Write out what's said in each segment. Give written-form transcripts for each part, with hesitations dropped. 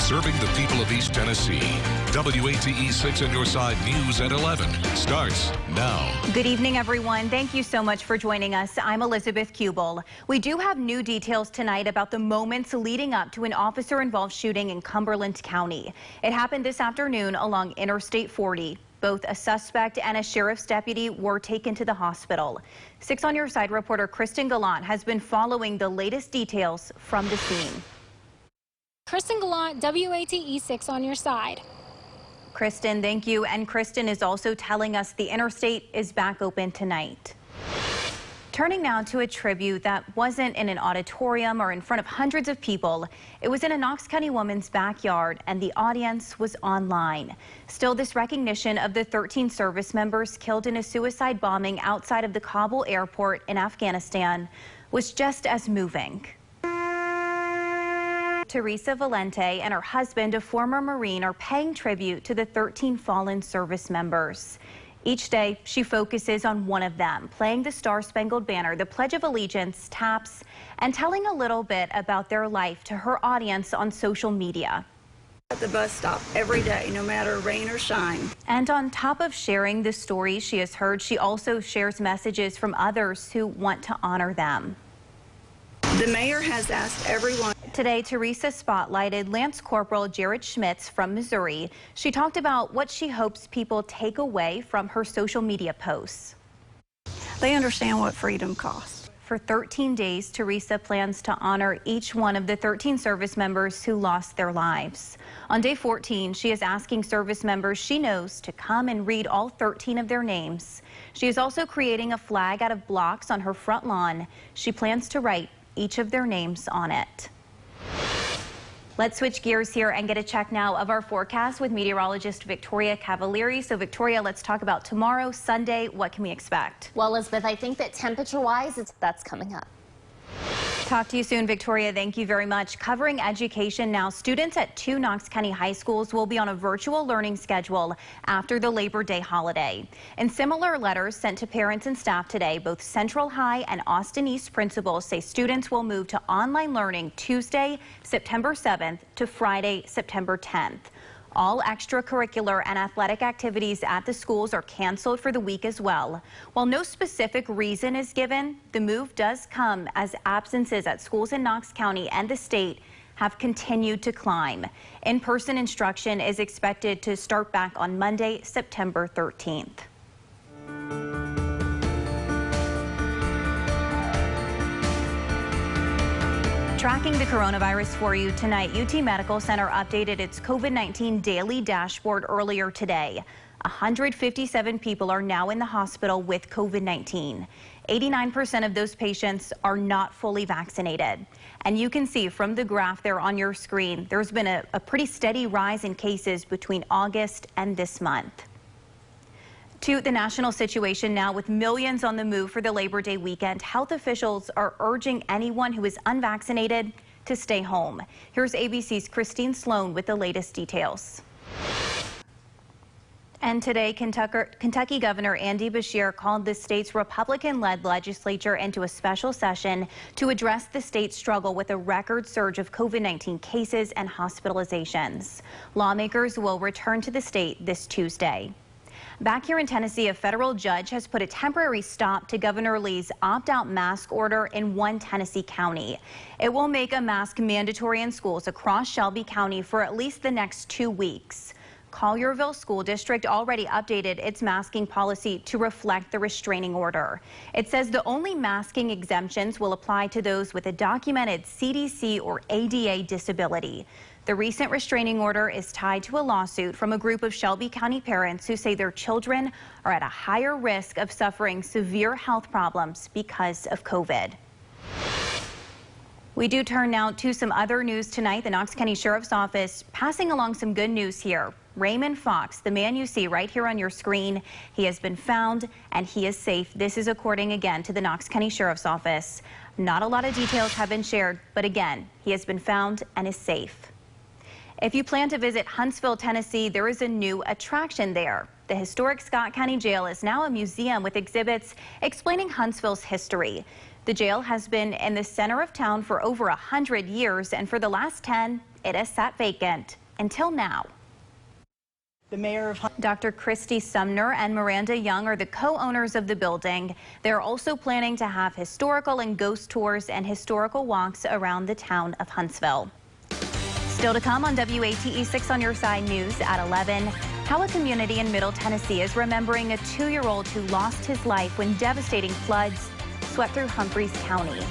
Serving the people of East Tennessee. WATE 6 on your side news at 11 starts now. Good evening, everyone. Thank you so much for joining us. I'm Elizabeth Kubel. We do have new details tonight about the moments leading up to an officer-involved shooting in Cumberland County. It happened this afternoon along Interstate 40. Both a suspect and a sheriff's deputy were taken to the hospital. 6 on your side reporter Kristen Gallant has been following the latest details from the scene. Kristen Gallant, WATE 6 on your side. Kristen, thank you. And Kristen is also telling us the interstate is back open tonight. Turning now to a tribute that wasn't in an auditorium or in front of hundreds of people. It was in a Knox County woman's backyard, and the audience was online. Still, this recognition of the 13 service members killed in a suicide bombing outside of the Kabul airport in Afghanistan was just as moving. Teresa Valente and her husband, a former Marine, are paying tribute to the 13 fallen service members. Each day, she focuses on one of them, playing the Star-Spangled Banner, the Pledge of Allegiance, taps, and telling a little bit about their life to her audience on social media. At the bus stop every day, no matter rain or shine. And on top of sharing the stories she has heard, she also shares messages from others who want to honor them. The mayor has asked everyone. Today, Teresa spotlighted Lance Corporal Jared Schmitz from Missouri. She talked about what she hopes people take away from her social media posts. They understand what freedom costs. For 13 days, Teresa plans to honor each one of the 13 service members who lost their lives. On day 14, she is asking service members she knows to come and read all 13 of their names. She is also creating a flag out of blocks on her front lawn. She plans to write each of their names on it. Let's switch gears here and get a check now of our forecast with meteorologist Victoria Cavalieri. So Victoria, let's talk about tomorrow, Sunday. What can we expect? Well, Elizabeth, I think that temperature-wise, that's coming up. Talk to you soon, Victoria. Thank you very much. Covering education now, students at 2 Knox County high schools will be on a virtual learning schedule after the Labor Day holiday. In similar letters sent to parents and staff today, both Central High and Austin East principals say students will move to online learning Tuesday, September 7th to Friday, September 10th. All extracurricular and athletic activities at the schools are canceled for the week as well. While no specific reason is given, the move does come as absences at schools in Knox County and the state have continued to climb. In-person instruction is expected to start back on Monday, September 13th. Tracking the coronavirus for you tonight, UT Medical Center updated its COVID-19 daily dashboard earlier today. 157 people are now in the hospital with COVID-19. 89% of those patients are not fully vaccinated. And you can see from the graph there on your screen, there's been a pretty steady rise in cases between August and this month. To the national situation now, with millions on the move for the Labor Day weekend, health officials are urging anyone who is unvaccinated to stay home. Here's ABC's Christine Sloan with the latest details. And today, Kentucky Governor Andy Beshear called the state's Republican-led legislature into a special session to address the state's struggle with a record surge of COVID-19 cases and hospitalizations. Lawmakers will return to the state this Tuesday. Back here in Tennessee, a federal judge has put a temporary stop to Governor Lee's opt-out mask order in one Tennessee county. It will make a mask mandatory in schools across Shelby County for at least the next 2 weeks. Collierville School District already updated its masking policy to reflect the restraining order. It says the only masking exemptions will apply to those with a documented CDC or ADA disability. The recent restraining order is tied to a lawsuit from a group of Shelby County parents who say their children are at a higher risk of suffering severe health problems because of COVID. We do turn now to some other news tonight. The Knox County Sheriff's Office passing along some good news here. Raymond Fox, the man you see right here on your screen, he has been found and he is safe. This is according again to the Knox County Sheriff's Office. Not a lot of details have been shared, but again, he has been found and is safe. If you plan to visit Huntsville, Tennessee, there is a new attraction there. The historic Scott County Jail is now a museum with exhibits explaining Huntsville's history. The jail has been in the center of town for over 100 years, and for the last 10, it has sat vacant until now. The mayor of Dr. Christy Sumner and Miranda Young are the co-owners of the building. They're also planning to have historical and ghost tours and historical walks around the town of Huntsville. Still to come on WATE 6 on Your Side News at 11, how a community in Middle Tennessee is remembering a 2-year-old who lost his life when devastating floods swept through Humphreys County.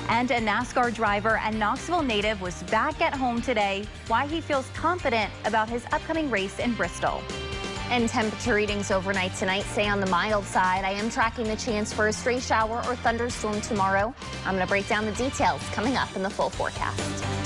And a NASCAR driver and Knoxville native was back at home today, why he feels confident about his upcoming race in Bristol. And temperature readings overnight tonight stay on the mild side. I am tracking the chance for a stray shower or thunderstorm tomorrow. I'm going to break down the details coming up in the full forecast.